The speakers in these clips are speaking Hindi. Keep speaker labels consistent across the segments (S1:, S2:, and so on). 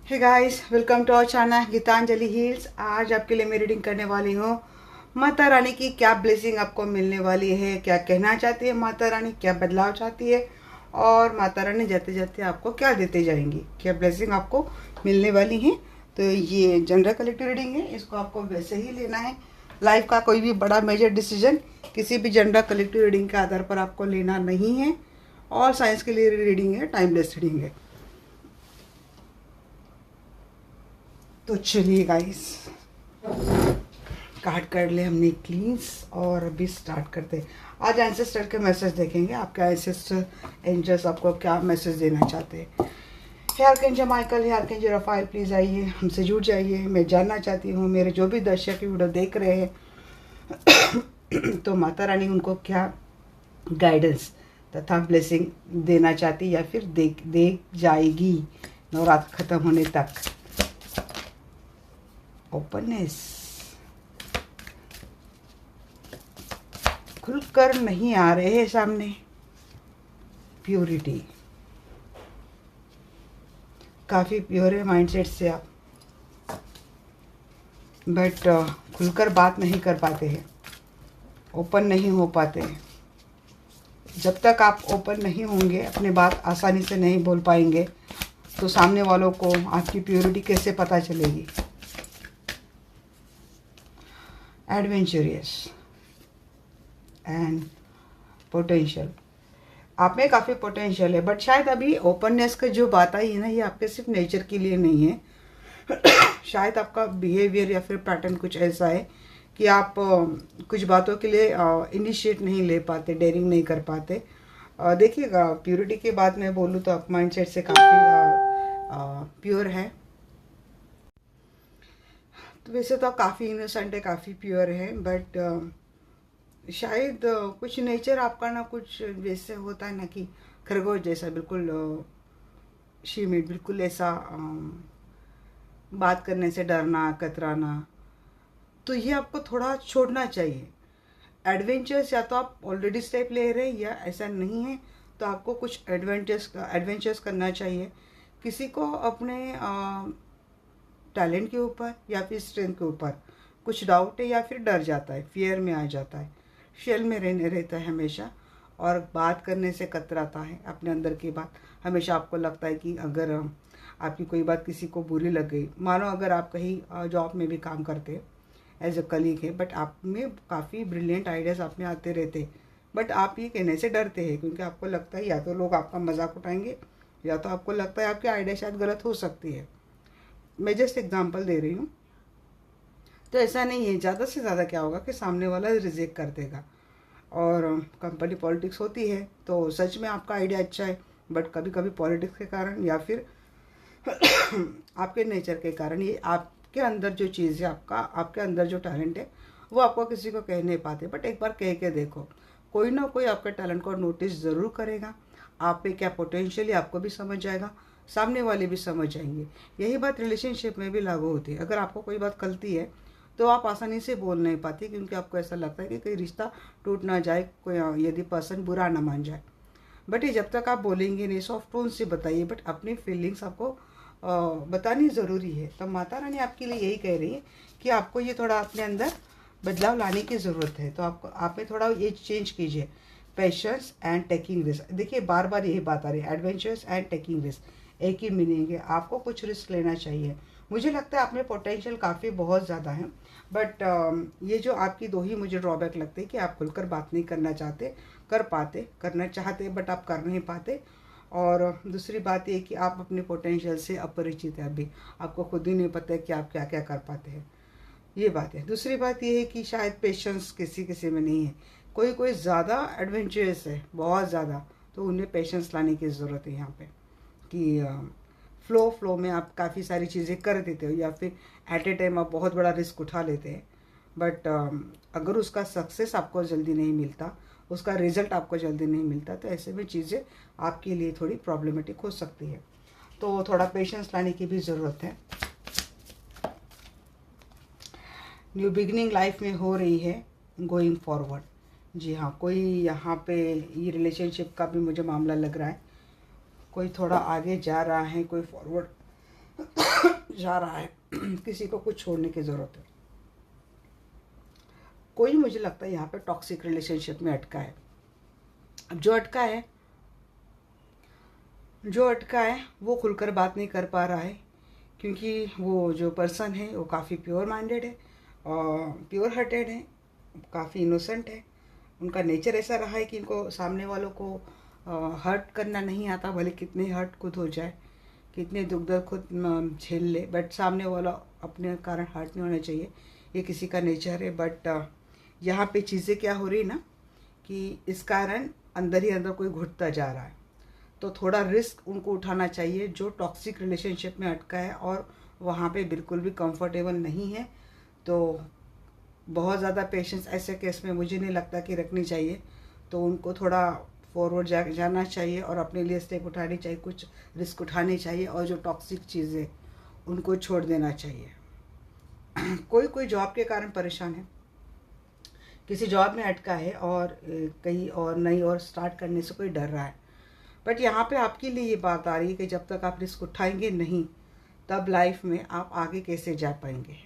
S1: Hey guys, welcome to our channel Gitanjali heals. आज आपके लिए मैं रीडिंग करने वाली हूँ माता रानी की क्या ब्लेसिंग आपको मिलने वाली है, क्या कहना चाहती है माता रानी, क्या बदलाव चाहती है और माता रानी जाते जाते आपको क्या देते जाएंगी, क्या ब्लेसिंग आपको मिलने वाली है। तो ये जनरल कलेक्टिव रीडिंग है, इसको आपको वैसे ही लेना है। लाइफ का कोई भी बड़ा मेजर डिसीजन किसी भी जनरल कलेक्टिव रीडिंग के आधार पर आपको लेना नहीं है। और साइंस के लिए रीडिंग है, टाइमलेस रीडिंग है। तो चलिए गाइस, कार्ड कर ले हमने क्लींस और अभी स्टार्ट करते हैं। आज एंसेस्टर के मैसेज देखेंगे, आपके एंसेस्टर एंजल्स आपको क्या मैसेज देना चाहते हैं। Hey archangel Michael, hey archangel Raphael, please आइए, हमसे जुड़ जाइए। मैं जानना चाहती हूँ मेरे जो भी दर्शक वीडियो देख रहे हैं तो माता रानी उनको क्या गाइडेंस तथा ब्लेसिंग देना चाहती या फिर दे जाएगी नवरात्र खत्म होने तक। ओपननेस, खुलकर नहीं आ रहे हैं सामने। प्योरिटी, काफ़ी प्योर है माइंडसेट से आप, बट खुलकर बात नहीं कर पाते हैं, ओपन नहीं हो पाते हैं। जब तक आप ओपन नहीं होंगे, अपनी बात आसानी से नहीं बोल पाएंगे, तो सामने वालों को आपकी प्योरिटी कैसे पता चलेगी। एडवेंचरियस एंड पोटेंशियल, आप में काफ़ी पोटेंशियल है, बट शायद अभी ओपननेस का जो बात आई है ना, ये आपके सिर्फ नेचर के लिए नहीं है। शायद आपका बिहेवियर या फिर पैटर्न कुछ ऐसा है कि आप कुछ बातों के लिए इनिशिएट नहीं ले पाते, डेयरिंग नहीं कर पाते। देखिएगा, प्योरिटी के बाद मैं बोलूँ तो आप माइंडसेट से काफ़ी प्योर है। तो वैसे तो काफ़ी इनोसेंट है, काफ़ी प्योर है, बट शायद कुछ नेचर आपका ना कुछ वैसे होता है ना कि खरगोश जैसा, बिल्कुल शीमित, बिल्कुल ऐसा बात करने से डरना, कतराना। तो ये आपको थोड़ा छोड़ना चाहिए। एडवेंचर्स या तो आप ऑलरेडी स्टेप ले रहे हैं या ऐसा नहीं है, तो आपको कुछ एडवेंचर्स करना चाहिए। किसी को अपने टैलेंट के ऊपर या फिर स्ट्रेंथ के ऊपर कुछ डाउट है या फिर डर जाता है, फियर में आ जाता है, शेल में रहता है हमेशा, और बात करने से कतराता है अपने अंदर की बात। हमेशा आपको लगता है कि अगर आपकी कोई बात किसी को बुरी लग गई, मानो अगर आप कहीं जॉब में भी काम करते एज अ कलीग है, बट आप में काफ़ी ब्रिलियंट आइडियाज़ आप में आते रहते, बट आप ये कहने से डरते हैं क्योंकि आपको लगता है या तो लोग आपका मजाक उठाएंगे या तो आपको लगता है आपकी आइडिया शायद गलत हो सकती है। मैं जस्ट एग्जांपल दे रही हूँ। तो ऐसा नहीं है, ज़्यादा से ज़्यादा क्या होगा कि सामने वाला रिजेक्ट कर देगा। और कंपनी पॉलिटिक्स होती है तो सच में आपका आइडिया अच्छा है, बट कभी कभी पॉलिटिक्स के कारण या फिर आपके नेचर के कारण, ये आपके अंदर जो चीज़ है, आपके अंदर जो टैलेंट है, वो आपको किसी को कह नहीं पाते। बट एक बार कह के देखो, कोई ना कोई आपके टैलेंट को नोटिस ज़रूर करेगा। आप पे क्या पोटेंशियल है आपको भी समझ जाएगा, सामने वाले भी समझ जाएंगे। यही बात रिलेशनशिप में भी लागू होती है। अगर आपको कोई बात खलती है तो आप आसानी से बोल नहीं पाते, क्योंकि आपको ऐसा लगता है कि कोई रिश्ता टूट ना जाए, कोई यदि पर्सन बुरा ना मान जाए। बट ये जब तक आप बोलेंगे नहीं, सॉफ्ट टोन से बताइए, बट अपनी फीलिंग्स आपको बतानी ज़रूरी है। तो माता रानी आपके लिए यही कह रही है कि आपको ये थोड़ा अपने अंदर बदलाव लाने की ज़रूरत है। तो आपको आप में थोड़ा ये चेंज कीजिए। पेशेंस एंड टेकिंग रिस्क, देखिए बार बार यही बात आ रही है, एडवेंचर्स एंड टेकिंग रिस्क, एक ही मीनिंग है। आपको कुछ रिस्क लेना चाहिए। मुझे लगता है आप में पोटेंशियल काफ़ी बहुत ज़्यादा है, बट ये जो आपकी दो ही मुझे ड्रॉबैक लगते हैं कि आप खुलकर बात नहीं करना चाहते, करना चाहते बट आप कर नहीं पाते। और दूसरी बात ये कि आप अपने पोटेंशियल से अपरिचित है, अभी आपको खुद ही नहीं पता है कि आप क्या क्या कर पाते हैं। ये बात है। दूसरी बात ये है कि शायद पेशेंस किसी किसी में नहीं है, कोई कोई ज़्यादा एडवेंचरस है, बहुत ज़्यादा, तो उन्हें पेशेंस लाने की ज़रूरत है यहाँ पे कि फ्लो में आप काफ़ी सारी चीज़ें कर देते हो या फिर एट ए टाइम आप बहुत बड़ा रिस्क उठा लेते हैं, बट अगर उसका सक्सेस आपको जल्दी नहीं मिलता, उसका रिजल्ट आपको जल्दी नहीं मिलता, तो ऐसे में चीज़ें आपके लिए थोड़ी प्रॉब्लमेटिक हो सकती है। तो थोड़ा पेशेंस लाने की भी ज़रूरत है। न्यू बिगनिंग लाइफ में हो रही है, गोइंग फॉरवर्ड। जी हाँ, कोई यहाँ पे ये रिलेशनशिप का भी मुझे मामला लग रहा है, कोई थोड़ा आगे जा रहा है, कोई फॉरवर्ड जा रहा है किसी को कुछ छोड़ने की ज़रूरत है। कोई मुझे लगता है यहाँ पे टॉक्सिक रिलेशनशिप में अटका है। अब जो अटका है वो खुलकर बात नहीं कर पा रहा है, क्योंकि वो जो पर्सन है वो काफ़ी प्योर माइंडेड है और प्योर हार्टेड है, काफ़ी इनोसेंट है। उनका नेचर ऐसा रहा है कि इनको सामने वालों को हर्ट करना नहीं आता, भले कितने हर्ट खुद हो जाए, कितने दुख दर्द खुद झेल ले, बट सामने वाला अपने कारण हर्ट नहीं होना चाहिए, ये किसी का नेचर है। बट यहाँ पे चीज़ें क्या हो रही ना कि इस कारण अंदर ही अंदर कोई घुटता जा रहा है, तो थोड़ा रिस्क उनको उठाना चाहिए जो टॉक्सिक रिलेशनशिप में अटका है और वहाँ पे बिल्कुल भी कंफर्टेबल नहीं है। तो बहुत ज़्यादा पेशेंस ऐसे केस में मुझे नहीं लगता कि रखनी चाहिए, तो उनको थोड़ा फॉरवर्ड जाना चाहिए और अपने लिए स्टेप उठानी चाहिए, कुछ रिस्क उठानी चाहिए और जो टॉक्सिक चीज़ें उनको छोड़ देना चाहिए। कोई जॉब के कारण परेशान है, किसी जॉब में अटका है और कहीं और नई और स्टार्ट करने से कोई डर रहा है, बट यहाँ पे आपके लिए ये बात आ रही है कि जब तक आप रिस्क उठाएंगे नहीं तब लाइफ में आप आगे कैसे जा पाएंगे।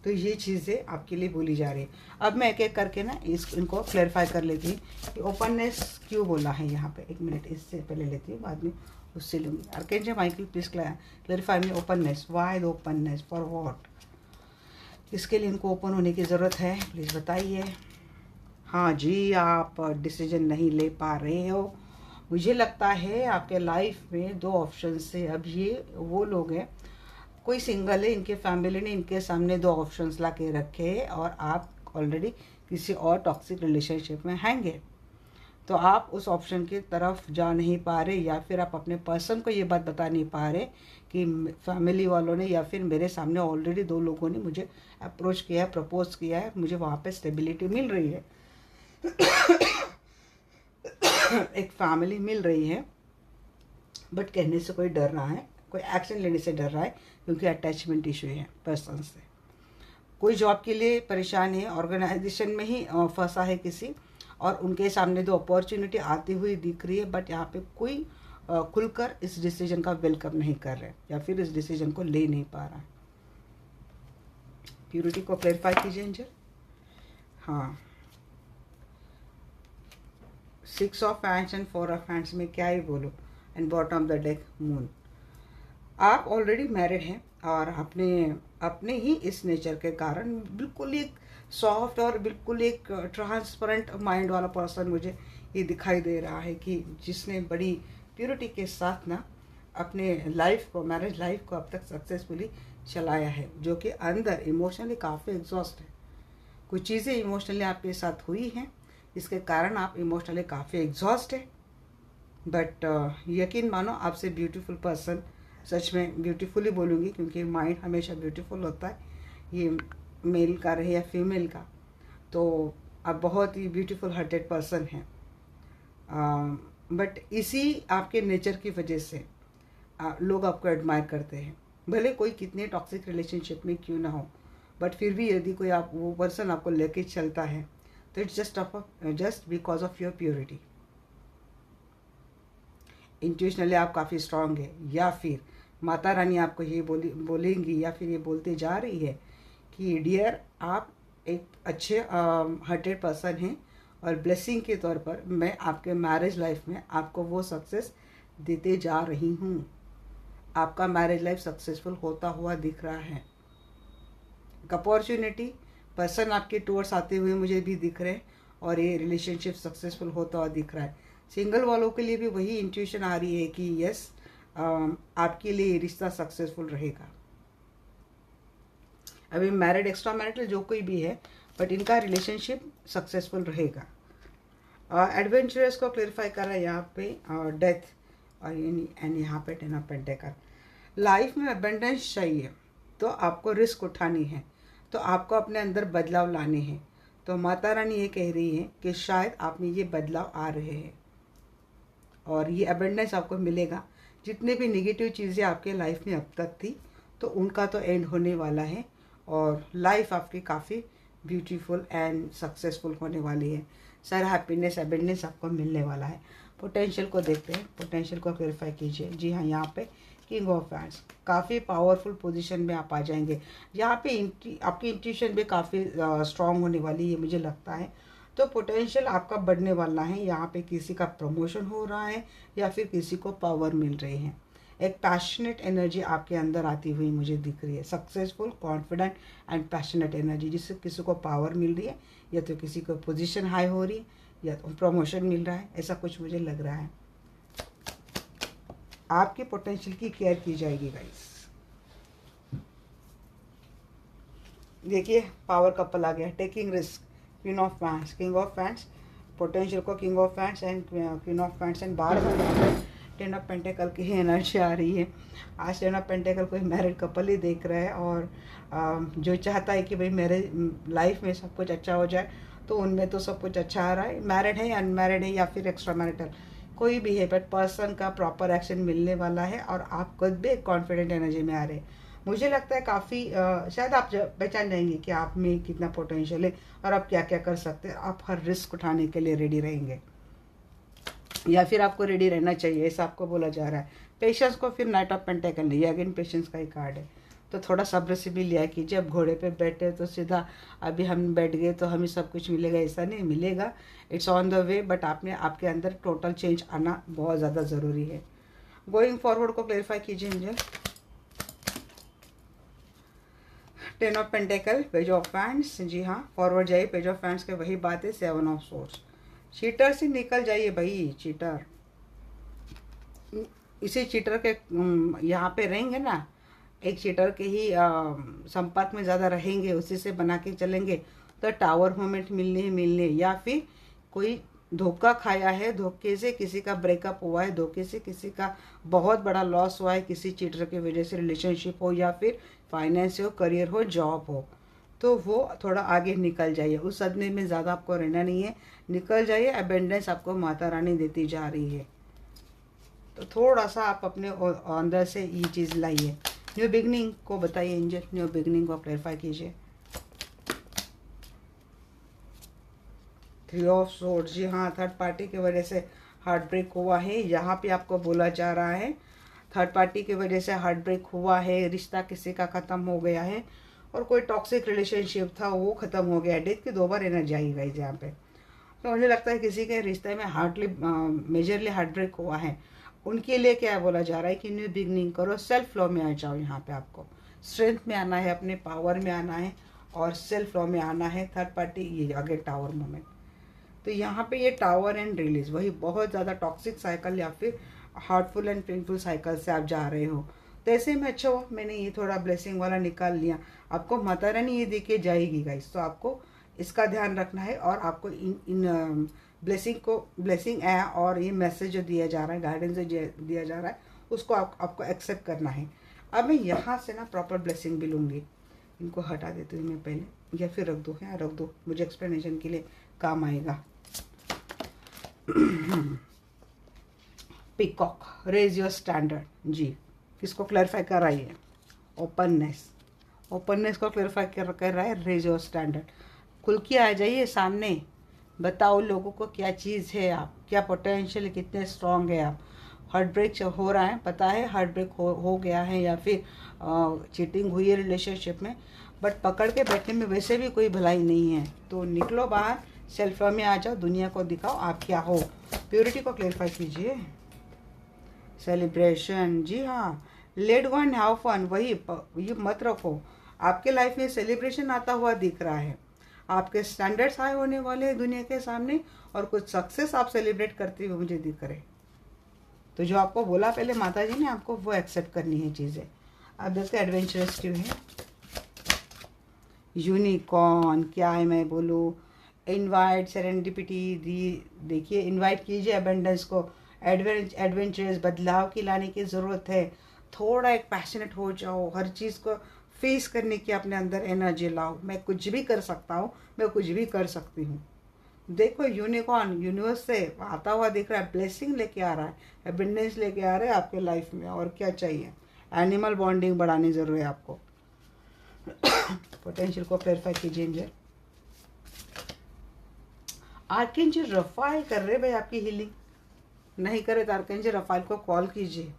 S1: तो ये चीज़ें आपके लिए बोली जा रही है। अब मैं एक एक करके ना इनको क्लैरिफाई कर लेती हूँ कि ओपननेस क्यों बोला है यहाँ पे। एक मिनट इससे पहले लेती हूँ, बाद में उससे लूँगी। Archangel Michael please clarify me openness, why the openness, for what, किसके लिए इनको ओपन होने की ज़रूरत है, प्लीज़ बताइए। हाँ जी, आप डिसीजन नहीं ले पा रहे हो। मुझे लगता है आपके लाइफ में दो ऑप्शन से, अब ये वो लोग हैं, कोई सिंगल है, इनके फैमिली ने इनके सामने दो ऑप्शंस ला के रखे और आप ऑलरेडी किसी और टॉक्सिक रिलेशनशिप में हैंगे, तो आप उस ऑप्शन की तरफ जा नहीं पा रहे, या फिर आप अपने पर्सन को ये बात बता नहीं पा रहे कि फैमिली वालों ने या फिर मेरे सामने ऑलरेडी दो लोगों ने मुझे अप्रोच किया है, प्रपोज किया है, मुझे वहाँ पे स्टेबिलिटी मिल रही है एक फैमिली मिल रही है, बट कहने से कोई डर रहा है, कोई एक्शन लेने से डर रहा है क्योंकि अटैचमेंट इशू है पर्सन से। कोई जॉब के लिए परेशान है, ऑर्गेनाइजेशन में ही फंसा है किसी, और उनके सामने दो अपॉर्चुनिटी आती हुई दिख रही है, बट यहाँ पे कोई खुलकर इस डिसीजन का वेलकम नहीं कर रहे या फिर इस डिसीजन को ले नहीं पा रहा है। प्यूरिटी को क्लैरिफाई कीजिए एंजल। हाँ, 6 of hands and 4 of hands में क्या ही बोलो, and bottom of the deck moon. आप ऑलरेडी मैरिड हैं और अपने ही इस नेचर के कारण बिल्कुल एक सॉफ्ट और बिल्कुल एक ट्रांसपेरेंट माइंड वाला पर्सन मुझे ये दिखाई दे रहा है कि जिसने बड़ी प्योरिटी के साथ ना अपने लाइफ को, मैरिज लाइफ को अब तक सक्सेसफुली चलाया है, जो कि अंदर इमोशनली काफ़ी एग्जॉस्ट है। कुछ चीज़ें इमोशनली आपके साथ हुई हैं जिसके कारण आप इमोशनली काफ़ी एग्जॉस्ट है, बट यकीन मानो आपसे ब्यूटीफुल पर्सन, सच में ब्यूटीफुल ही बोलूँगी क्योंकि माइंड हमेशा ब्यूटीफुल होता है, ये मेल का रहे या फीमेल का, तो आप बहुत ही ब्यूटीफुल हार्टेड पर्सन हैं। बट इसी आपके नेचर की वजह से लोग आपको एडमायर करते हैं, भले कोई कितने टॉक्सिक रिलेशनशिप में क्यों ना हो, बट फिर भी यदि कोई आप वो पर्सन आपको लेके चलता है तो it's just because of your purity. Intuitively आप काफ़ी स्ट्रांग है, या फिर माता रानी आपको ये बोलेंगी या फिर ये बोलते जा रही है कि डियर आप एक अच्छे हार्टेड पर्सन हैं और ब्लेसिंग के तौर पर मैं आपके मैरिज लाइफ में आपको वो सक्सेस देते जा रही हूँ। आपका मैरिज लाइफ सक्सेसफुल होता हुआ दिख रहा है। अपॉर्चुनिटी पर्सन आपके टूवर्ड्स आते हुए मुझे भी दिख रहे हैं और ये रिलेशनशिप सक्सेसफुल होता हुआ दिख रहा है। सिंगल वालों के लिए भी वही इंट्यूशन आ रही है कि यस आपके लिए ये रिश्ता सक्सेसफुल रहेगा। अभी मैरिड, एक्स्ट्रा मैरिटल जो कोई भी है, बट इनका रिलेशनशिप सक्सेसफुल रहेगा। एडवेंचरस को क्लेरिफाई कर रहा है यहाँ पे डेथ और एंड यहाँ पे 10 ऑफ पेंटिकल। लाइफ में अबंडेंस चाहिए तो आपको रिस्क उठानी है, तो आपको अपने अंदर बदलाव लाने हैं। तो माता रानी ये कह रही है कि शायद आप में ये बदलाव आ रहे हैं और ये अबंडेंस आपको मिलेगा। जितने भी नेगेटिव चीज़ें आपके लाइफ में अब तक थी तो उनका तो एंड होने वाला है और लाइफ आपकी काफ़ी ब्यूटीफुल एंड सक्सेसफुल होने वाली है। सारा हैप्पीनेस, अबंडेंस आपको मिलने वाला है। पोटेंशियल को देखते हैं, पोटेंशियल को क्लेरिफाई कीजिए। जी हाँ, यहाँ पे किंग ऑफ हैंड्स, काफ़ी पावरफुल पोजीशन में आप आ जाएंगे। यहाँ पे आपकी इंट्यूशन भी काफ़ी स्ट्रांग होने वाली है मुझे लगता है। तो पोटेंशियल आपका बढ़ने वाला है। यहाँ पे किसी का प्रमोशन हो रहा है या फिर किसी को पावर मिल रही है। एक पैशनेट एनर्जी आपके अंदर आती हुई मुझे दिख रही है। Successful, confident and passionate energy, जिससे किसी को पावर मिल रही है या तो किसी को पोजीशन हाई हो रही है या तो प्रमोशन मिल रहा है, ऐसा कुछ मुझे लग रहा है। आपके पोटेंशियल की केयर की जाएगी गाइस। देखिए पावर कपल आ गया, taking risk, queen of wands, king of wands, potential को king of wands and queen of wands and बार बार टेन ऑफ पेंटेकल की एनर्जी आ रही है। आज टेन ऑफ पेंटेकल कोई मैरिड कपल ही देख रहा है और जो चाहता है कि भाई मेरे लाइफ में सब कुछ अच्छा हो जाए, तो उनमें तो सब कुछ अच्छा आ रहा है। मैरिड है, अनमैरिड है या फिर एक्स्ट्रा मैरिटल, कोई भी है, बट पर्सन का प्रॉपर एक्शन मिलने वाला है और आप खुद भी एक कॉन्फिडेंट एनर्जी में आ रहे हैं। मुझे लगता है काफ़ी शायद आप पहचान जाएंगे कि आप में कितना पोटेंशियल है और आप क्या क्या कर सकते हैं। आप हर रिस्क उठाने के लिए रेडी रहेंगे या फिर आपको रेडी रहना चाहिए, ऐसा आपको बोला जा रहा है। पेशेंस को फिर नाइट ऑफ पेंटेकल लिया, अगेन पेशेंस का ही कार्ड है। तो थोड़ा सब्र से भी लिया कि जब घोड़े पे बैठे तो सीधा अभी हम बैठ गए तो हमें सब कुछ मिलेगा, ऐसा नहीं मिलेगा। It's on the way, but आपके अंदर टोटल चेंज आना बहुत ज़्यादा ज़रूरी है। गोइंग फॉरवर्ड को क्लेरिफाई कीजिए मुझे। Ten of pentacle, page of hands, जी हाँ फॉरवर्ड जाइए, पेज ऑफ हैंड्स के वही बात है। सेवन ऑफ सोर्स, चीटर से निकल जाइए भाई, चीटर। इसी चीटर के यहाँ पे रहेंगे ना, एक चीटर के ही संपर्क में ज़्यादा रहेंगे, उसी से बना के चलेंगे तो टावर मोमेंट मिलने ही मिलने, या फिर कोई धोखा खाया है, धोखे से किसी का ब्रेकअप हुआ है, धोखे से किसी का बहुत बड़ा लॉस हुआ है, किसी चीटर की वजह से रिलेशनशिप हो या फिर फाइनेंस हो, करियर हो, जॉब हो, तो वो थोड़ा आगे निकल जाइए। उस सदमे में ज़्यादा आपको रहना नहीं है, निकल जाइए। अबेंडेंस आपको माता रानी देती जा रही है, तो थोड़ा सा आप अपने अंदर से ये चीज़ लाइए। न्यू बिगनिंग को बताइए एंजल, न्यू बिगनिंग को क्लैरिफाई कीजिए। थ्री ऑफ सोर्ड्स, जी हाँ थर्ड पार्टी की वजह से हार्ट ब्रेक हुआ है, यहाँ पे आपको बोला जा रहा है थर्ड पार्टी की वजह से हार्ट ब्रेक हुआ है, रिश्ता किसी का ख़त्म हो गया है और कोई टॉक्सिक रिलेशनशिप था वो ख़त्म हो गया। डेथ की दो बार एनर्जी आई गई यहाँ पे, तो मुझे लगता है किसी के रिश्ते में मेजरली हार्ट ब्रेक हुआ है। उनके लिए क्या बोला जा रहा है कि न्यू बिगनिंग करो, सेल्फ लव में आ जाओ। यहाँ पे आपको स्ट्रेंथ में आना है, अपने पावर में आना है और सेल्फ लव में आना है। थर्ड पार्टी ये आगे टावर मोमेंट, तो यहाँ पे ये टावर एंड रिलीज, वही बहुत ज़्यादा टॉक्सिक साइकिल या फिर हार्टफुल एंड पेनफुल साइकिल से आप जा रहे हो। तो ऐसे में अच्छा हो मैंने ये थोड़ा ब्लेसिंग वाला निकाल लिया। आपको माता रानी ये देके जाएगी गाइस, तो आपको इसका ध्यान रखना है और आपको इन ब्लेसिंग है और ये मैसेज जो दिया जा रहा है, गाइडेंस जो दिया जा रहा है, उसको आपको एक्सेप्ट करना है। अब मैं यहाँ से ना प्रॉपर ब्लेसिंग भी लूँगी। इनको हटा देती हूँ मैं पहले, या फिर रख दो, यहाँ रख दो, मुझे एक्सप्लेनेशन के लिए काम आएगा। पीकॉक, रेज योर स्टैंडर्ड, जी किसको क्लैरिफाई कर रही है? ओपननेस, ओपननेस को क्लैरिफाई कर रहा है। रेज योर स्टैंडर्ड, खुल के आ जाइए सामने, बताओ लोगों को क्या चीज़ है आप, क्या पोटेंशियल, कितने स्ट्रांग है आप। हार्ट ब्रेक हो रहा है, पता है हार्ट ब्रेक हो गया है या फिर चीटिंग हुई है रिलेशनशिप में, बट पकड़ के बैठने में वैसे भी कोई भलाई नहीं है। तो निकलो बाहर, सेल्फ में आ जाओ, दुनिया को दिखाओ आप क्या हो। प्योरिटी को क्लेरिफाई कीजिए। सेलिब्रेशन, जी हाँ, let go and have fun, वही ये मत रखो। आपके लाइफ में सेलिब्रेशन आता हुआ दिख रहा है, आपके स्टैंडर्ड्स हाई होने वाले हैं दुनिया के सामने और कुछ सक्सेस आप सेलिब्रेट करते हुए मुझे दिख रहे। तो जो आपको बोला पहले माता जी ने, आपको वो एक्सेप्ट करनी है चीज़ें। अब देखते एडवेंचरस क्यों है। यूनिकॉर्न, क्या है मैं बोलूँ, इनवाइट सेरेंडिपिटी दी, देखिए इनवाइट कीजिए अबेंडेंस को। एडवेंचरस बदलाव की लाने की ज़रूरत है। थोड़ा एक पैशनेट हो जाओ, हर चीज़ को फेस करने की अपने अंदर एनर्जी लाओ। मैं कुछ भी कर सकता हूँ, मैं कुछ भी कर सकती हूँ। देखो यूनिकॉर्न यूनिवर्स से आता हुआ दिख रहा है, ब्लेसिंग लेके आ रहा है, एबंडेंस लेके आ रहा है आपके लाइफ में। और क्या चाहिए? एनिमल बॉन्डिंग बढ़ानी ज़रूरी है आपको। पोटेंशियल को क्लैरिफाई कीजिए एंजल। आर्कएंजल रफाइल कर रहे भाई आपकी हीलिंग, नहीं करे तो आर्कएंजल रफाइल को कॉल कीजिए।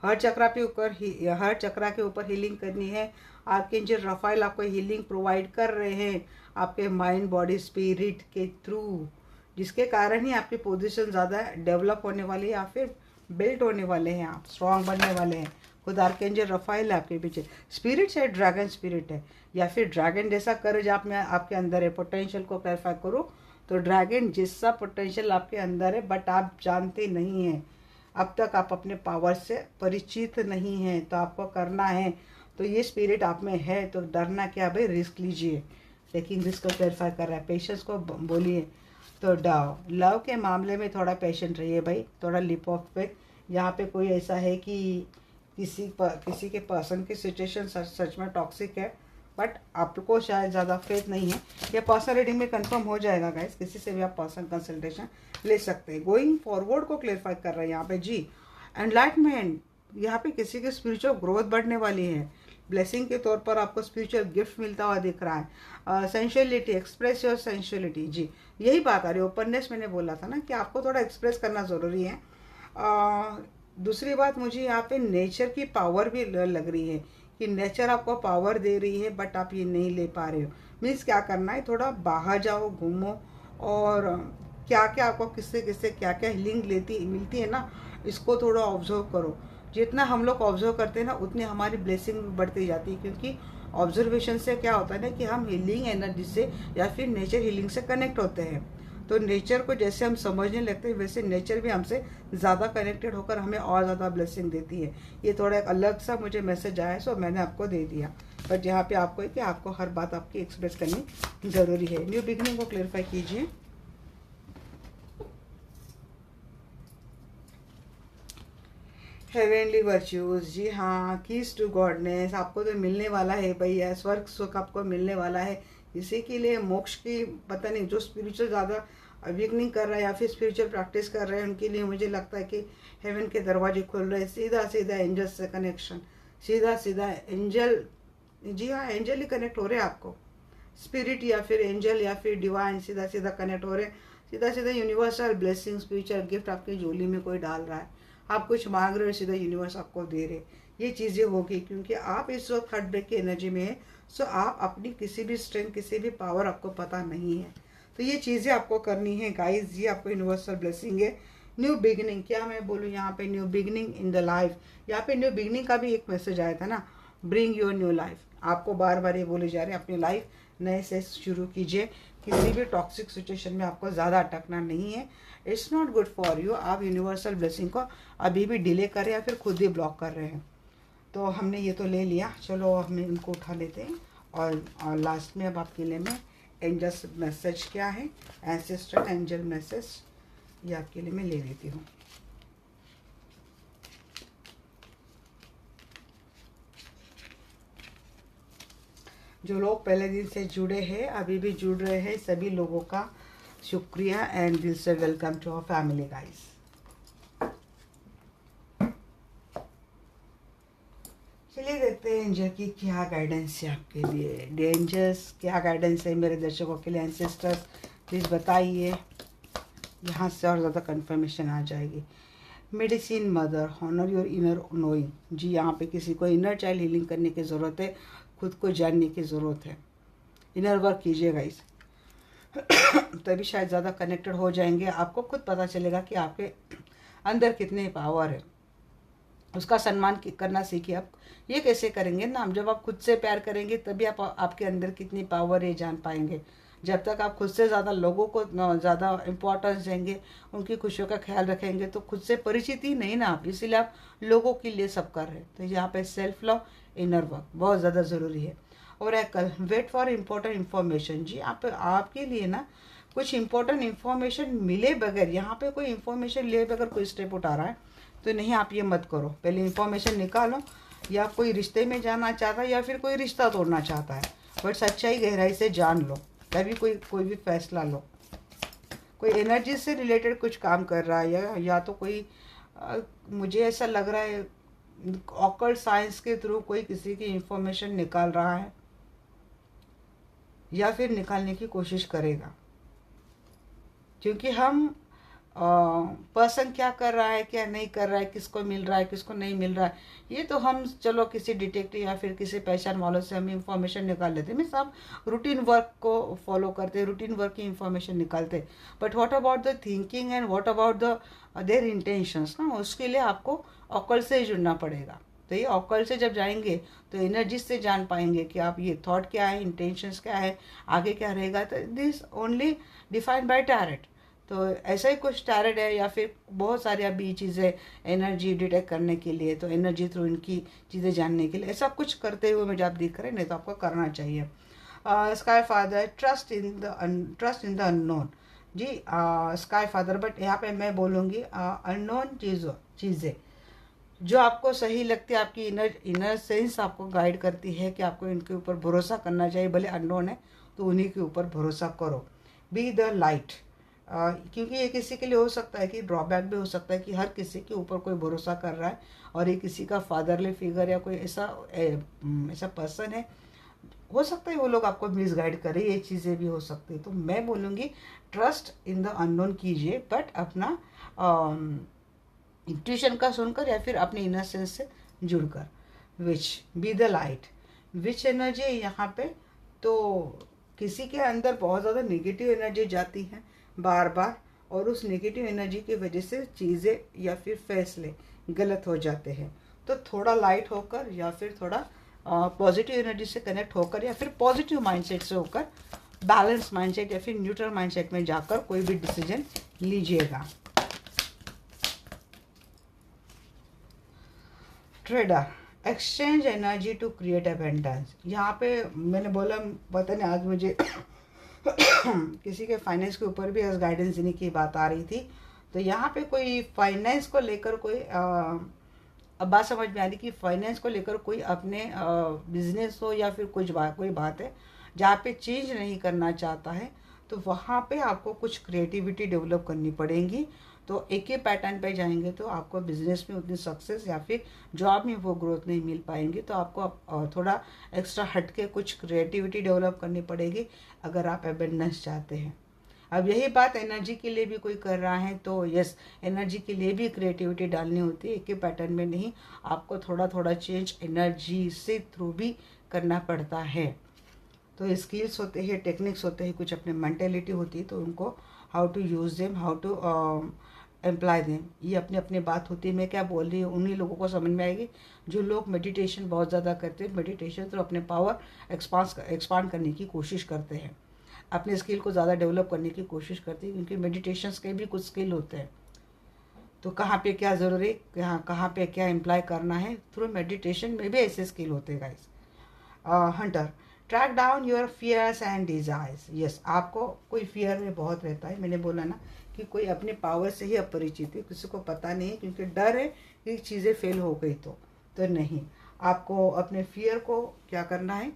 S1: हर चक्रा के ऊपर हीलिंग करनी है। आर्कएंजल रफाइल आपको हीलिंग प्रोवाइड कर रहे हैं आपके माइंड बॉडी स्पिरिट के थ्रू, जिसके कारण ही आपकी पोजीशन ज़्यादा डेवलप होने वाली है या फिर बिल्ड होने वाले हैं, आप स्ट्रांग बनने वाले हैं। खुद आर्कएंजल रफाइल आपके पीछे। स्पिरिट है, ड्रैगन स्पिरिट है या फिर ड्रैगन जैसा करेज आप में आपके अंदर है। पोटेंशियल को क्लैरिफाई करो तो ड्रैगन जैसा पोटेंशियल आपके अंदर है, बट आप जानते नहीं हैं, अब तक आप अपने पावर से परिचित नहीं हैं, तो आपको करना है। तो ये स्पिरिट आप में है, तो डरना क्या भाई, रिस्क लीजिए। लेकिन रिस्क को क्लैरिफाई कर रहा है, पेशेंस को बोलिए। तो लव के मामले में थोड़ा पेशेंट रहिए भाई, थोड़ा लिप ऑफ पे। यहाँ पे कोई ऐसा है कि किसी के पर्सन की सिचुएशन सच में टॉक्सिक है, बट आपको शायद ज़्यादा फेथ नहीं है। ये पर्सन रीडिंग में कंफर्म हो जाएगा गाइस, किसी से भी आप पर्सन कंसल्टेशन ले सकते हैं। गोइंग फॉरवर्ड को क्लेरिफाई कर रहे हैं यहाँ पे जी। एनलाइटमेंट, यहाँ पे किसी की स्पिरिचुअल ग्रोथ बढ़ने वाली है। ब्लेसिंग के तौर पर आपको स्पिरिचुअल गिफ्ट मिलता हुआ दिख रहा है। सेंशुअलिटी, एक्सप्रेस योर सेंशुअलिटी जी, यही बात आ रही है। ओपननेस मैंने बोला था ना कि आपको थोड़ा एक्सप्रेस करना ज़रूरी है। दूसरी बात, मुझे यहाँ पे नेचर की पावर भी लग रही है कि नेचर आपको पावर दे रही है, बट आप ये नहीं ले पा रहे हो। मीन्स क्या करना है, थोड़ा बाहर जाओ, घूमो, और क्या क्या आपको किससे किससे क्या क्या हीलिंग मिलती है ना, इसको थोड़ा ऑब्जर्व करो। जितना हम लोग ऑब्जर्व करते हैं ना, उतनी हमारी ब्लेसिंग बढ़ती जाती है, क्योंकि ऑब्जर्वेशन से क्या होता है ना कि हम हीलिंग एनर्जी से या फिर नेचर हीलिंग से कनेक्ट होते हैं। तो नेचर को जैसे हम समझने लगते हैं, वैसे नेचर भी हमसे ज़्यादा कनेक्टेड होकर हमें और ज़्यादा ब्लेसिंग देती है। ये थोड़ा एक अलग सा मुझे मैसेज आया, सो मैंने आपको दे दिया। बट यहाँ पे आपको है कि आपको हर बात आपकी एक्सप्रेस करनी ज़रूरी है। न्यू बिगनिंग को क्लेरिफाई कीजिए। हेवेनली वर्च्यूज जी हाँ, कीज टू गॉडनेस आपको तो मिलने वाला है भैया, स्वर्ग सुख आपको मिलने वाला है। इसी के लिए मोक्ष की पता नहीं, जो स्पिरिचुअल ज़्यादा अवेकनिंग कर रहा है या फिर स्पिरिचुअल प्रैक्टिस कर रहे हैं, उनके लिए मुझे लगता है कि हेवन के दरवाजे खुल रहे हैं। सीधा सीधा एंजल से कनेक्शन, सीधा सीधा एंजल, जी हाँ, एंजल ही कनेक्ट हो रहे हैं आपको। स्पिरिट या फिर एंजल या फिर डिवाइन सीधा सीधा कनेक्ट हो रहे हैं। सीधा सीधा यूनिवर्सल ब्लेसिंग, स्पिरिचुअल गिफ्ट आपकी झोली में कोई डाल रहा है। आप कुछ मांग रहे हो, सीधा यूनिवर्स आपको दे रहे। ये चीज़ें होगी क्योंकि आप इस वक्त हार्ट ब्रेक की एनर्जी में है। सो आप अपनी किसी भी स्ट्रेंथ, किसी भी पावर आपको पता नहीं है, तो ये चीज़ें आपको करनी है गाइस। ये आपको यूनिवर्सल ब्लेसिंग है। न्यू बिगिनिंग, क्या मैं बोलूँ यहाँ पे, new beginning in the life. यहाँ पे न्यू बिगिनिंग का भी एक मैसेज आया था ना, ब्रिंग योर न्यू लाइफ। आपको बार बार ये बोले जा रहे हैं, अपनी लाइफ नए से शुरू कीजिए। किसी भी टॉक्सिक सिचुएशन में आपको ज़्यादा अटकना नहीं है। It's not good for you. आप यूनिवर्सल ब्लेसिंग को अभी भी डिले कर रहे हैं या फिर खुद ही ब्लॉक कर रहे हैं। तो हमने ये तो ले लिया, चलो हम इनको उठा लेते हैं। और लास्ट में अब आपके लिए मैं एंजल्स मैसेज क्या है, एंसेस्ट्रल एंजल मैसेज, ये आपके लिए मैं ले लेती हूँ। जो लोग पहले दिन से जुड़े हैं, अभी भी जुड़ रहे हैं, सभी लोगों का शुक्रिया एंड दिल से welcome to our family guys. चलिए देखते हैं एंजल की क्या गाइडेंस है आपके लिए। डेंजर्स क्या गाइडेंस है मेरे दर्शकों के लिए, एंसेस्टर्स प्लीज़ बताइए। यहाँ से और ज़्यादा कंफर्मेशन आ जाएगी। Medicine mother, honour your inner knowing जी, यहाँ पे किसी को इनर चाइल्ड हीलिंग करने की ज़रूरत है, खुद को जानने की ज़रूरत है। इनर वर्क कीजिएगा इस तभी शायद ज़्यादा कनेक्टेड हो जाएंगे। आपको खुद पता चलेगा कि आपके अंदर कितने पावर है, उसका सम्मान करना सीखिए। आप ये कैसे करेंगे ना, जब आप खुद से प्यार करेंगे तभी आप आपके अंदर कितनी पावर है जान पाएंगे। जब तक आप खुद से ज़्यादा लोगों को ज़्यादा इम्पोर्टेंस देंगे, उनकी खुशियों का ख्याल रखेंगे, तो खुद से परिचित ही नहीं ना आप, इसीलिए आप लोगों के लिए सब कर रहे हैं। तो यहाँ पे सेल्फ लव, इनर वर्क बहुत ज़्यादा ज़रूरी है। और कल वेट फॉर इम्पोर्टेंट इन्फॉर्मेशन जी, आपके लिए ना कुछ इम्पोर्टेंट इन्फॉर्मेशन मिले बगैर, यहाँ पे कोई इन्फॉर्मेशन लिए बगैर कोई स्टेप उठा रहा है तो नहीं, आप ये मत करो। पहले इन्फॉर्मेशन निकालो, या कोई रिश्ते में जाना चाहता है या फिर कोई रिश्ता तोड़ना चाहता है, बट सच्चाई गहराई से जान लो तभी कोई भी फैसला लो। कोई एनर्जी से रिलेटेड कुछ काम कर रहा है या तो कोई मुझे ऐसा लग रहा है ऑकल्ट साइंस के थ्रू कोई किसी की इन्फॉर्मेशन निकाल रहा है या फिर निकालने की कोशिश करेगा, क्योंकि हम पर्सन क्या कर रहा है, क्या नहीं कर रहा है, किसको मिल रहा है, किसको नहीं मिल रहा है, ये तो हम चलो किसी डिटेक्टिव या फिर किसी पहचान वालों से हम इंफॉर्मेशन निकाल लेते हैं। मीन्स हम रूटीन वर्क को फॉलो करते हैं, रूटीन वर्क की इंफॉर्मेशन निकालते हैं। But what about the thinking and what about the their intentions ना, उसके लिए आपको ऑकल्ट से ही जुड़ना पड़ेगा। तो ये ऑकल्ट से जब जाएंगे तो एनर्जी से जान पाएंगे कि आप ये थॉट क्या है, इंटेंशंस क्या है, आगे क्या रहेगा। तो this only defined by tarot. तो ऐसा ही कुछ टैरेट है, या फिर बहुत सारी अभी चीज़ें एनर्जी डिटेक्ट करने के लिए, तो एनर्जी थ्रू इनकी चीज़ें जानने के लिए ऐसा कुछ करते हुए मुझे आप दिख रहे हैं, नहीं तो आपको करना चाहिए। Sky father, trust in the unknown जी। स्काई फादर, बट यहाँ पे मैं बोलूँगी अननोन चीज़ें जो आपको सही लगती है, आपकी इनर सेंस आपको गाइड करती है कि आपको इनके ऊपर भरोसा करना चाहिए, भले अननोन है तो उन्हीं के ऊपर भरोसा करो। बी द लाइट, क्योंकि ये किसी के लिए हो सकता है कि ड्रॉबैक भी हो सकता है कि हर किसी के ऊपर कोई भरोसा कर रहा है और ये किसी का फादरली फिगर या कोई ऐसा पर्सन है, हो सकता है वो लोग आपको मिसगाइड करे, ये चीज़ें भी हो सकती है। तो मैं बोलूँगी ट्रस्ट इन द अननोन कीजिए, बट अपना इंट्यूशन का सुनकर या फिर अपने इनर सेंस से जुड़कर। Which be the light, which energy है यहाँ पे, तो किसी के अंदर बहुत ज़्यादा नेगेटिव एनर्जी जाती है बार बार, और उस नेगेटिव एनर्जी की वजह से चीज़ें या फिर फैसले गलत हो जाते हैं। तो थोड़ा लाइट होकर या फिर थोड़ा पॉजिटिव एनर्जी से कनेक्ट होकर या फिर पॉजिटिव माइंडसेट से होकर बैलेंस माइंडसेट या फिर न्यूट्रल माइंडसेट में जाकर कोई भी डिसीजन लीजिएगा। Trader, exchange energy to create abundance. यहाँ पे मैंने बोला, पता नहीं आज मुझे किसी के फाइनेंस के ऊपर भी एज गाइडेंस देने की बात आ रही थी। तो यहाँ पे कोई फाइनेंस को लेकर कोई अब बात समझ में आ रही कि फाइनेंस को लेकर कोई अपने बिजनेस हो या फिर कोई बात है जहाँ पे चेंज नहीं करना चाहता है, तो वहाँ पे आपको कुछ क्रिएटिविटी डेवलप करनी पड़ेगी। तो एक ही पैटर्न पे जाएंगे तो आपको बिजनेस में उतनी सक्सेस या फिर जॉब में वो ग्रोथ नहीं मिल पाएंगी। तो आपको थोड़ा एक्स्ट्रा हट के कुछ क्रिएटिविटी डेवलप करनी पड़ेगी अगर आप अबेंडेंस चाहते हैं। अब यही बात एनर्जी के लिए भी कोई कर रहा है तो यस, एनर्जी के लिए भी क्रिएटिविटी डालनी होती है, एक ही पैटर्न में नहीं, आपको थोड़ा थोड़ा चेंज एनर्जी से थ्रू भी करना पड़ता है। तो स्किल्स होते हैं, टेक्निक्स होते हैं, कुछ अपने मेंटेलिटी होती है, तो उनको how to use them, how to employ them, ये अपनी अपनी बात होती है। मैं क्या बोल रही हूँ उन्हीं लोगों को समझ में आएगी जो लोग मेडिटेशन बहुत ज़्यादा करते हैं, मेडिटेशन तो अपने पावर एक्सपांड करने की कोशिश करते हैं, अपने स्किल को ज़्यादा डेवलप करने की कोशिश करते हैं, क्योंकि मेडिटेशंस के भी कुछ स्किल होते हैं। तो कहाँ पे क्या ज़रूरी, कहाँ पे क्या एम्प्लॉय करना है, थ्रू मेडिटेशन में भी ऐसे स्किल होते हैं guys. Hunter, track down your fears and desires. Yes, आपको कोई फियर में बहुत रहता है, मैंने बोला ना कि कोई अपने पावर से ही अपरिचित है, किसी को पता नहीं है, क्योंकि डर है कि चीज़ें फेल हो गई तो नहीं, आपको अपने फियर को क्या करना है,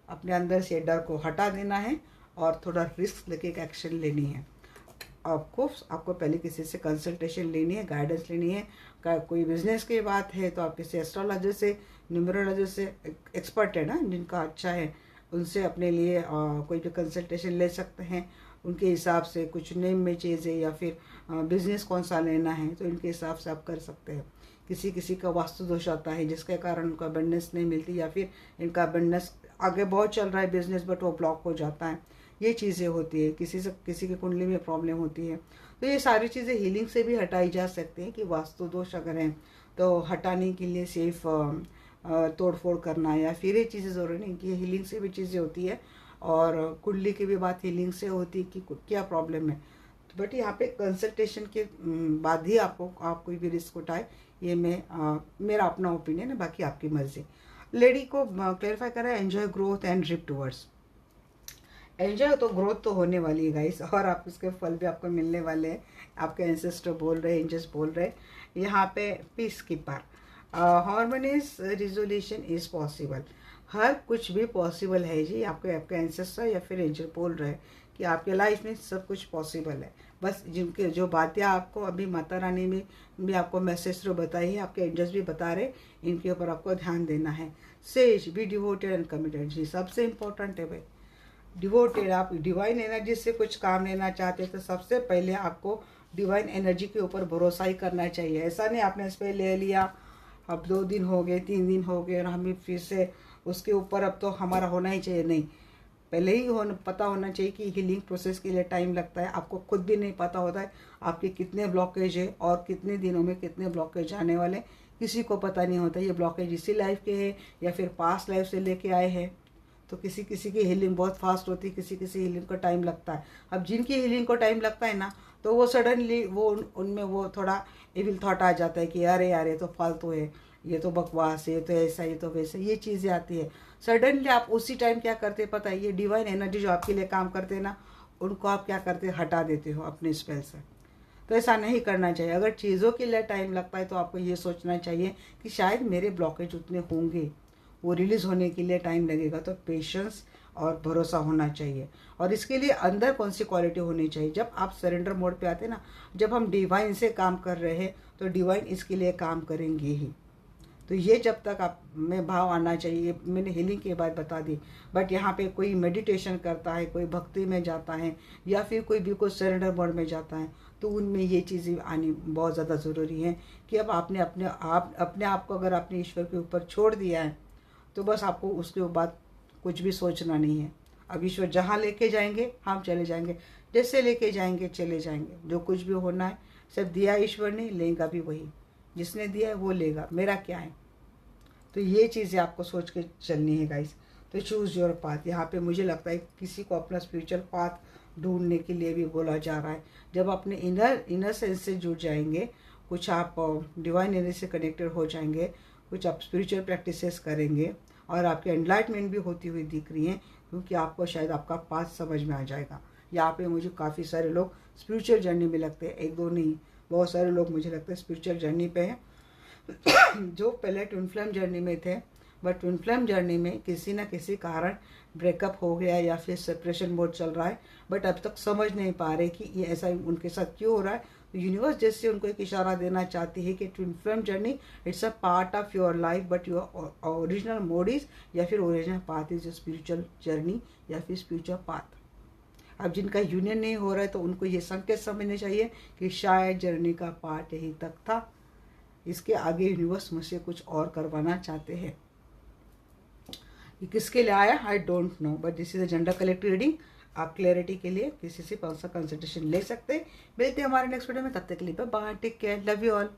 S1: अपने अंदर से डर को हटा देना है और थोड़ा रिस्क लेके एक एक्शन लेनी है। आपको पहले किसी से कंसल्टेशन लेनी है, गाइडेंस लेनी है। कोई बिजनेस की बात है तो आप किसी एस्ट्रोलॉजर से, न्यूमरोलॉजर से, एक्सपर्ट है ना जिनका अच्छा है, उनसे अपने लिए कोई भी कंसल्टेशन ले सकते हैं। उनके हिसाब से कुछ नेम में चीज़ें या फिर बिजनेस कौन सा लेना है तो इनके हिसाब से आप कर सकते हैं। किसी किसी का वास्तु दोष आता है जिसके कारण उनका अबंडेंस नहीं मिलती, या फिर इनका अबंडेंस आगे बहुत चल रहा है बिजनेस बट वो ब्लॉक हो जाता है, ये चीज़ें होती है। किसी की कुंडली में प्रॉब्लम होती है, तो ये सारी चीज़ें हीलिंग से भी हटाई जा सकती हैं। कि वास्तु दोष अगर हैं तो हटाने के लिए सिर्फ तोड़ फोड़ करना या फिर ये चीज़ें ज़रूरी नहीं कि हीलिंग से भी चीज़ें होती है, और कुंडली की भी बात हीलिंग से होती है कि क्या प्रॉब्लम है। बट यहाँ पे कंसल्टेशन के बाद ही आप कोई भी रिस्क उठाए, ये मेरा अपना ओपिनियन है, बाकी आपकी मर्जी। लेडी को क्लेरिफाई करा है, enjoy growth and drip towards. Enjoy तो ग्रोथ तो होने वाली है गाइस, और आप उसके फल भी आपको मिलने वाले हैं। आपके एंसेस्टर बोल रहे हैं, एंजल्स बोल रहे हैं यहाँ पे। Peacekeeper, harmonious resolution is possible. हर कुछ भी पॉसिबल है जी, आपके एंसेस्टर या फिर एंजल बोल रहे हैं कि आपके लाइफ में सब कुछ पॉसिबल है। बस जिनके जो बातें आपको अभी माता रानी में भी आपको मैसेज थ्रू बताई है, आपके एंजल्स भी बता रहे, इनके ऊपर आपको ध्यान देना है। Sage, be devoted and committed जी, सबसे इम्पोर्टेंट है भाई डिवोटेड। आप डिवाइन एनर्जी से कुछ काम लेना चाहते हैं तो सबसे पहले आपको डिवाइन एनर्जी के ऊपर भरोसा ही करना चाहिए। ऐसा नहीं आपने इस पर ले लिया, अब 2 दिन हो गए, 3 दिन हो गए और हमें फिर से उसके ऊपर अब तो हमारा होना ही चाहिए। नहीं, पहले ही पता होना चाहिए कि हीलिंग प्रोसेस के लिए टाइम लगता है। आपको खुद भी नहीं पता होता है आपके कितने ब्लॉकेज है और कितने दिनों में कितने ब्लॉकेज आने वाले, किसी को पता नहीं होता। ये ब्लॉकेज इसी लाइफ के हैं या फिर पास्ट लाइफ से लेके आए हैं। तो किसी किसी की हीलिंग बहुत फास्ट होती है, किसी किसी हीलिंग को टाइम लगता है। अब जिनकी हीलिंग को टाइम लगता है ना, तो वो सडनली वो उनमें वो थोड़ा एविल थॉट आ जाता है कि अरे यार ये तो फालतू है, ये तो बकवास है, ये तो ऐसा, ये तो वैसा, ये चीज़ें आती है सडनली। आप उसी टाइम क्या करते पता है, ये डिवाइन एनर्जी जो आपके लिए काम करते हैं ना, उनको आप क्या करते हटा देते हो अपने स्पेल से। तो ऐसा नहीं करना चाहिए। अगर चीज़ों के लिए टाइम लगता है तो आपको ये सोचना चाहिए कि शायद मेरे ब्लॉकेज उतने होंगे, वो रिलीज़ होने के लिए टाइम लगेगा। तो पेशेंस और भरोसा होना चाहिए। और इसके लिए अंदर कौन सी क्वालिटी होनी चाहिए, जब आप सरेंडर मोड पे आते हैं ना, जब हम डिवाइन से काम कर रहे हैं तो डिवाइन इसके लिए काम करेंगे ही। तो ये जब तक आप में भाव आना चाहिए। मैंने हीलिंग की बात बता दी, बट यहाँ पे कोई मेडिटेशन करता है, कोई भक्ति में जाता है या फिर कोई बिल्कुल सरेंडर मोड में जाता है, तो उनमें ये चीज़ें आनी बहुत ज़्यादा ज़रूरी है कि अब आपने अपने आप को अगर आपने ईश्वर के ऊपर छोड़ दिया है तो बस आपको उसके बाद कुछ भी सोचना नहीं है। अब ईश्वर जहाँ लेके जाएंगे हम चले जाएंगे, जैसे लेके जाएंगे चले जाएंगे। जो कुछ भी होना है सब दिया ईश्वर ने, लेगा भी वही, जिसने दिया है वो लेगा, मेरा क्या है। तो ये चीज़ें आपको सोच के चलनी है गाइस। तो चूज़ योर पाथ। यहाँ पे मुझे लगता है किसी को अपना स्पिरिचुअल पाथ ढूंढने के लिए भी बोला जा रहा है। जब अपने इनर सेंस से जुड़ जाएंगे, कुछ आप डिवाइन एनर्जी से कनेक्टेड हो जाएंगे, कुछ आप स्पिरिचुअल प्रैक्टिसेस करेंगे और आपके एनलाइटमेंट भी होती हुई दिख रही है, क्योंकि आपको शायद आपका पाथ समझ में आ जाएगा। यहाँ पे मुझे काफ़ी सारे लोग स्पिरिचुअल जर्नी में लगते हैं, एक दो नहीं, बहुत सारे लोग मुझे लगता है स्पिरिचुअल जर्नी पे हैं जो पहले ट्विन फ्लेम जर्नी में थे, बट ट्विन फ्लेम जर्नी में किसी न किसी कारण ब्रेकअप हो गया या फिर सेपरेशन मोड चल रहा है, बट अब तक समझ नहीं पा रहे कि ये ऐसा उनके साथ क्यों हो रहा है। तो यूनिवर्स जैसे उनको एक इशारा देना चाहती है कि twin flame journey it's a part of your life, but your original mode is या फिर original path is spiritual journey या फिर स्पिरिचुअल पाथ। अब जिनका यूनियन नहीं हो रहा है तो उनको ये संकेत समझने चाहिए कि शायद जर्नी का पार्ट यहीं तक था, इसके आगे यूनिवर्स मुझसे कुछ और करवाना चाहते हैं। ये किसके लिए आया I don't know, but this is a general collective reading. आप क्लैरिटी के लिए किसी से पर्सनल कंसल्टेशन ले सकते हैं। मिलते हैं हमारे नेक्स्ट वीडियो में, तब तक के लिए bye, take care, love you all.